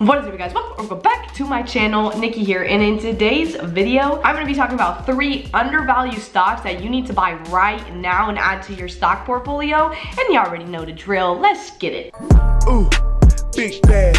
What is up, guys? Welcome back to my channel. Nikki here, and in today's video, I'm going to be talking about 3 undervalued stocks that you need to buy right now and add to your stock portfolio. And you already know the drill. Let's get it. Ooh, big bad.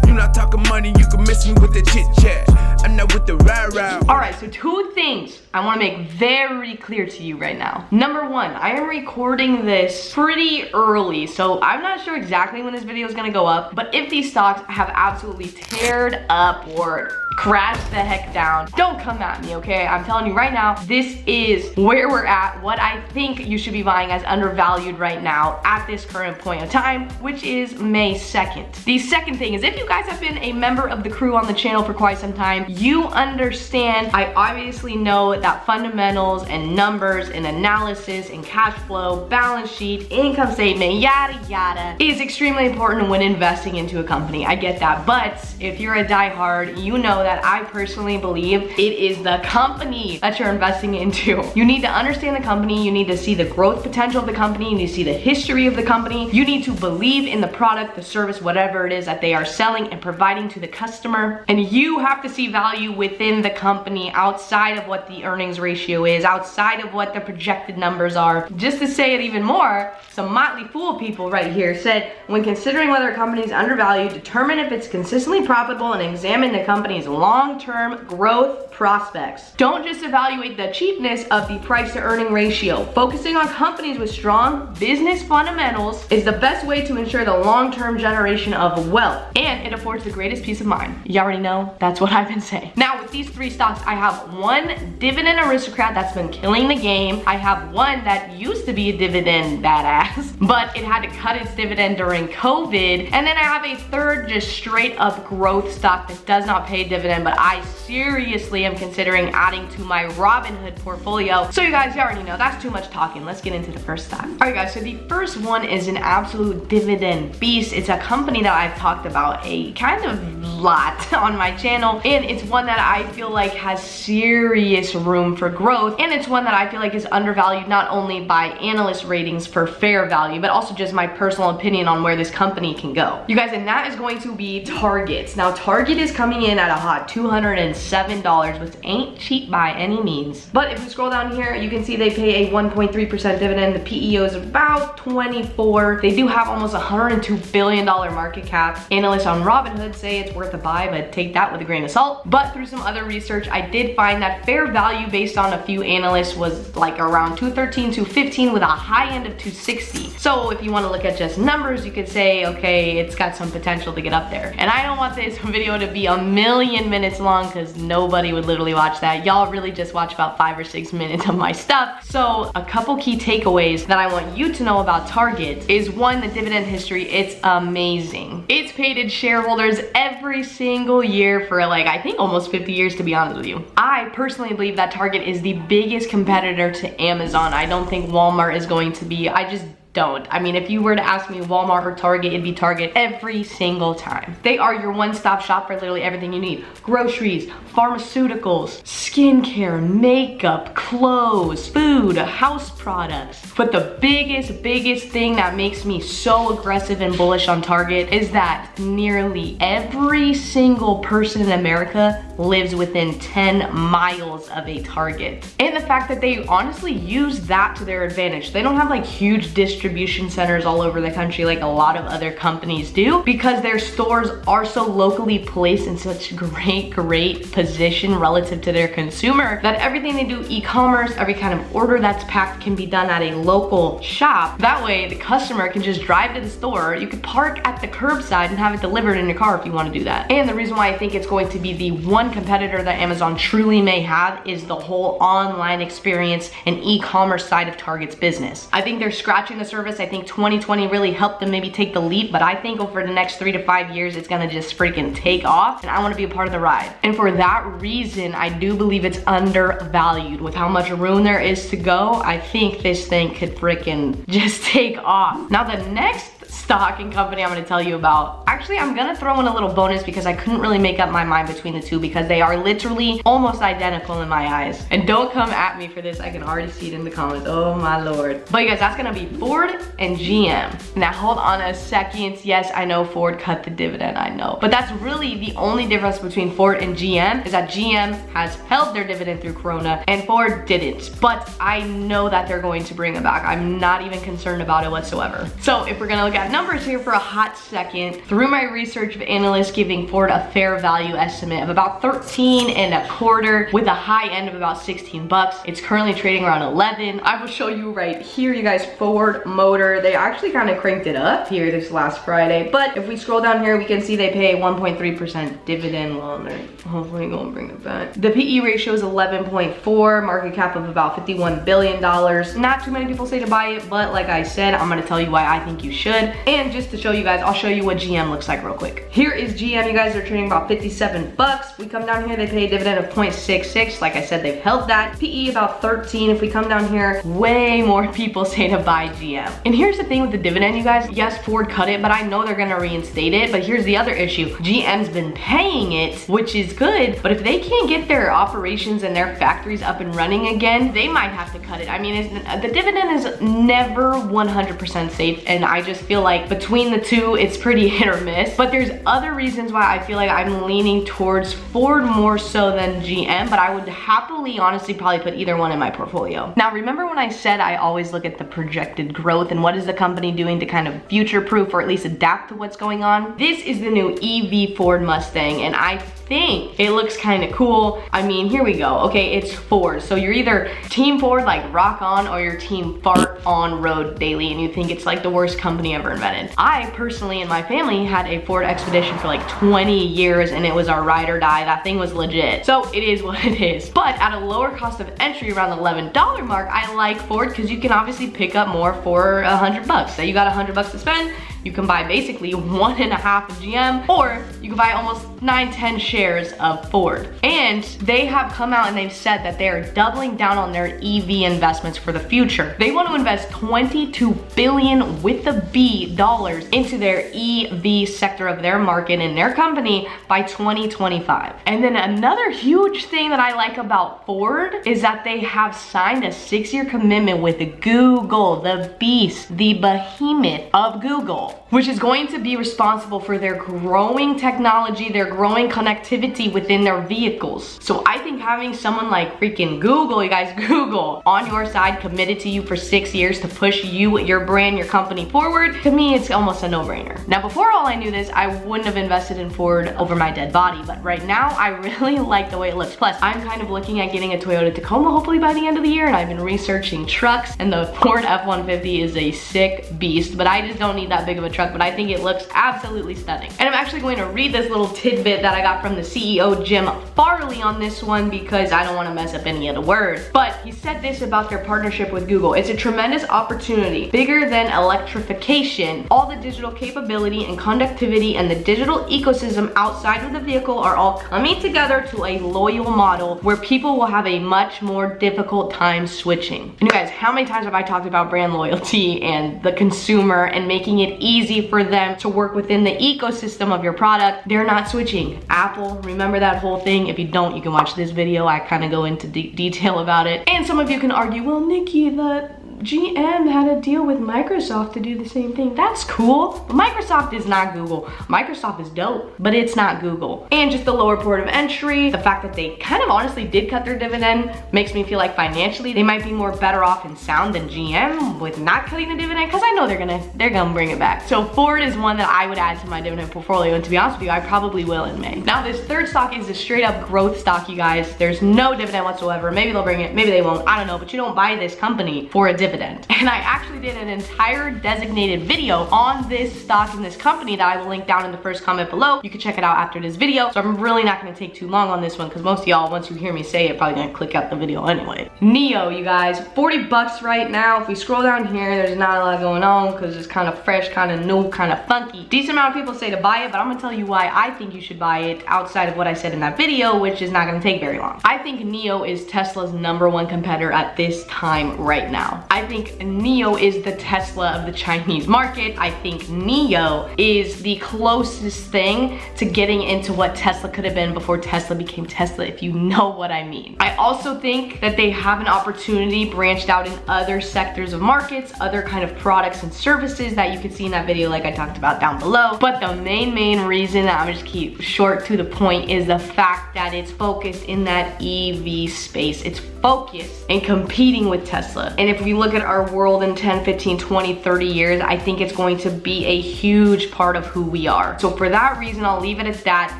You not talking money, you can miss me with the chit chat. I'm not with the rah-rah. Alright, so 2 things I want to make very clear to you right now. Number 1, I am recording this pretty early, so I'm not sure exactly when this video is going to go up, but if these stocks have absolutely teared up or crashed the heck down, don't come at me, okay? I'm telling you right now, this is where we're at, what I think you should be buying as undervalued right now at this current point of time, which is May 2nd. The second thing is, if you guys have been a member of the crew on the channel for quite some time, you understand, I obviously know that fundamentals and numbers and analysis and cash flow, balance sheet, income statement, yada yada, is extremely important when investing into a company. I get that, but if you're a diehard, you know that I personally believe it is the company that you're investing into. You need to understand the company, you need to see the growth potential of the company, you need to see the history of the company, you need to believe in the product, the service, whatever it is that they are selling and providing to the customer, and you have to see value within the company outside of what the earnings ratio is, outside of what the projected numbers are. Just to say it even more, some motley fool people right here said, when considering whether a company is undervalued, determine if it's consistently profitable and examine the company's long-term growth prospects. Don't just evaluate the cheapness of the price to earning ratio. Focusing on companies with strong business fundamentals is the best way to ensure the long-term generation of wealth, and it affords the greatest peace of mind. You already know, that's what I've been saying. Now with these 3 stocks, I have one Dividend aristocrat that's been killing the game. I have one that used to be a dividend badass, but it had to cut its dividend during COVID. And then I have a third just straight up growth stock that does not pay dividend, but I seriously am considering adding to my Robinhood portfolio. So you guys, you already know, that's too much talking. Let's get into the first stock. All right guys, so the first one is an absolute dividend beast. It's a company that I've talked about a kind of lot on my channel, and it's one that I feel like has serious room for growth, and it's one that I feel like is undervalued not only by analyst ratings for fair value, but also just my personal opinion on where this company can go. You guys, and that is going to be Target. Now Target is coming in at a hot $207, which ain't cheap by any means. But if you scroll down here, you can see they pay a 1.3% dividend. The PEO is about 24. They do have almost $102 billion market cap. Analysts on Robinhood say it's worth a buy, but take that with a grain of salt. But through some other research, I did find that fair value based on a few analysts was like around 213, 215 with a high end of 260. So if you want to look at just numbers, you could say, okay, it's got some potential to get up there. And I don't want this video to be a million minutes long because nobody would literally watch that. Y'all really just watch about 5 or 6 minutes of my stuff. So a couple key takeaways that I want you to know about Target is, 1, the dividend history. It's amazing. It's paid its shareholders every single year for like, I think almost 50 years, to be honest with you. I personally believe that Target is the biggest competitor to Amazon. I don't think Walmart is going to be. I just don't. I mean, if you were to ask me Walmart or Target, it'd be Target every single time. They are your one-stop shop for literally everything you need. Groceries, pharmaceuticals, skincare, makeup, clothes, food, house products. But the biggest thing that makes me so aggressive and bullish on Target is that nearly every single person in America lives within 10 miles of a Target. And the fact that they honestly use that to their advantage. They don't have like huge distribution centers all over the country like a lot of other companies do, because their stores are so locally placed in such great position relative to their consumer that everything they do e-commerce, every kind of order that's packed can be done at a local shop. That way the customer can just drive to the store. You could park at the curbside and have it delivered in your car if you want to do that. And the reason why I think it's going to be the one competitor that Amazon truly may have is the whole online experience and e-commerce side of Target's business. I think they're scratching the surface. I think 2020 really helped them maybe take the leap, but I think over the next 3 to 5 years, it's gonna just freaking take off, and I wanna be a part of the ride. And for that reason, I do believe it's undervalued. With how much room there is to go, I think this thing could freaking just take off. Now the next stock and company I'm gonna tell you about. Actually, I'm gonna throw in a little bonus because I couldn't really make up my mind between the two because they are literally almost identical in my eyes. And don't come at me for this, I can already see it in the comments, oh my lord. But you guys, that's gonna be Ford and GM. Now hold on a second. Yes, I know Ford cut the dividend, I know. But that's really the only difference between Ford and GM is that GM has held their dividend through Corona and Ford didn't. But I know that they're going to bring it back. I'm not even concerned about it whatsoever. So if we're gonna look at numbers here for a hot second, through my research of analysts giving Ford a fair value estimate of about 13.25 with a high end of about 16 bucks. It's currently trading around 11. I will show you right here, you guys, Ford Motor. They actually kind of cranked it up here this last Friday. But if we scroll down here, we can see they pay 1.3% dividend. Well, they're hopefully gonna bring it back. The PE ratio is 11.4, market cap of about $51 billion. Not too many people say to buy it, but like I said, I'm gonna tell you why I think you should. And just to show you guys, I'll show you what GM looks like real quick. Here is GM, you guys, are trading about 57 bucks. We come down here, they pay a dividend of 0.66. Like I said, they've held that. PE about 13. If we come down here, way more people say to buy GM. And here's the thing with the dividend, you guys. Yes, Ford cut it, but I know they're gonna reinstate it. But here's the other issue. GM's been paying it, which is good, but if they can't get their operations and their factories up and running again, they might have to cut it. I mean, the dividend is never 100% safe, and I just feel like between the two, it's pretty hit or miss. But there's other reasons why I feel like I'm leaning towards Ford more so than GM, but I would happily, honestly, probably put either one in my portfolio. Now, remember when I said I always look at the projected growth and what is the company doing to kind of future-proof or at least adapt to what's going on? This is the new EV Ford Mustang, and I think it looks kind of cool. I mean, here we go. Okay, it's Ford. So you're either team Ford, like rock on, or you're team fart on road daily, and you think it's like the worst company ever invented. I personally and my family had a Ford Expedition for like 20 years, and it was our ride or die. That thing was legit. So it is what it is. But at a lower cost of entry, around the $11 mark, I like Ford because you can obviously pick up more for 100 bucks. So you got 100 bucks to spend, you can buy basically 1.5 of GM, or you can buy almost 9-10 shares of Ford. And they have come out and they've said that they are doubling down on their EV investments for the future. They want to invest $22 billion with a B dollars into their EV sector of their market and their company by 2025. And then another huge thing that I like about Ford is that they have signed a 6-year commitment with Google, the beast, the behemoth of Google, which is going to be responsible for their growing technology, their growing connectivity within their vehicles. So I think having someone like freaking Google, you guys, Google, on your side, committed to you for 6 years to push you, your brand, your company forward, to me, it's almost a no-brainer. Now, before all I knew this, I wouldn't have invested in Ford over my dead body, but right now, I really like the way it looks. Plus, I'm kind of looking at getting a Toyota Tacoma hopefully by the end of the year, and I've been researching trucks, and the Ford F-150 is a sick beast, but I just don't need that big of a truck, but I think it looks absolutely stunning. And I'm actually going to read this little tidbit that I got from the CEO, Jim Farley, on this one because I don't want to mess up any of the words. But he said this about their partnership with Google. It's a tremendous opportunity, bigger than electrification. All the digital capability and conductivity and the digital ecosystem outside of the vehicle are all coming together to a loyal model where people will have a much more difficult time switching. And you guys, how many times have I talked about brand loyalty and the consumer and making it easy for them to work within the ecosystem of your product? They're not switching. Apple, remember that whole thing? If you don't, you can watch this video. I kind of go into detail about it. And some of you can argue, well, Nikki, the GM had a deal with Microsoft to do the same thing. That's cool. But Microsoft is not Google. Microsoft is dope, but it's not Google. And just the lower port of entry, the fact that they kind of honestly did cut their dividend makes me feel like financially they might be more better off in sound than GM with not cutting the dividend, because I know they're gonna bring it back. So Ford is one that I would add to my dividend portfolio, and to be honest with you, I probably will in May. Now this third stock is a straight up growth stock, you guys. There's no dividend whatsoever. Maybe they'll bring it, maybe they won't, I don't know, but you don't buy this company for a dividend. And I actually did an entire designated video on this stock and this company that I will link down in the first comment below. You can check it out after this video. So I'm really not gonna take too long on this one because most of y'all, once you hear me say it, probably gonna click out the video anyway. NIO, you guys, 40 bucks right now. If we scroll down here, there's not a lot going on because it's kind of fresh, kind of new, kind of funky. Decent amount of people say to buy it, but I'm gonna tell you why I think you should buy it outside of what I said in that video, which is not gonna take very long. I think NIO is Tesla's #1 competitor at this time right now. I I think NIO is the Tesla of the Chinese market. I think NIO is the closest thing to getting into what Tesla could have been before Tesla became Tesla, if you know what I mean. I also think that they have an opportunity branched out in other sectors of markets, other kind of products and services that you can see in that video like I talked about down below. But the main reason that I'm gonna just keep short to the point is the fact that it's focused in that EV space. It's focused in competing with Tesla. And if we look at our world in 10, 15, 20, 30 years, I think it's going to be a huge part of who we are. So for that reason, I'll leave it at that.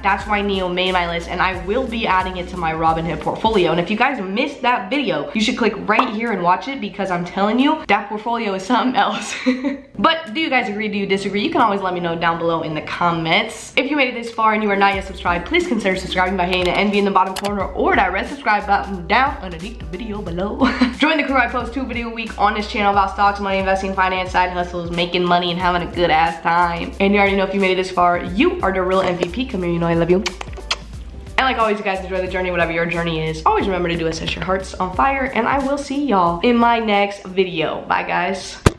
That's why NIO made my list, and I will be adding it to my Robinhood portfolio. And if you guys missed that video, you should click right here and watch it, because I'm telling you, that portfolio is something else. But do you guys agree? Do you disagree? You can always let me know down below in the comments. If you made it this far and you are not yet subscribed, please consider subscribing by hitting the envy in the bottom corner or that red subscribe button down underneath the video below. Join the crew. I post 2 video a week on this channel about stocks, money, investing, finance, side hustles, making money, and having a good ass time. And you already know, if you made it this far, you are the real MVP. Come here, you know I love you. And like always, you guys enjoy the journey, whatever your journey is. Always remember to do it, set your hearts on fire, and I will see y'all in my next video. Bye, guys.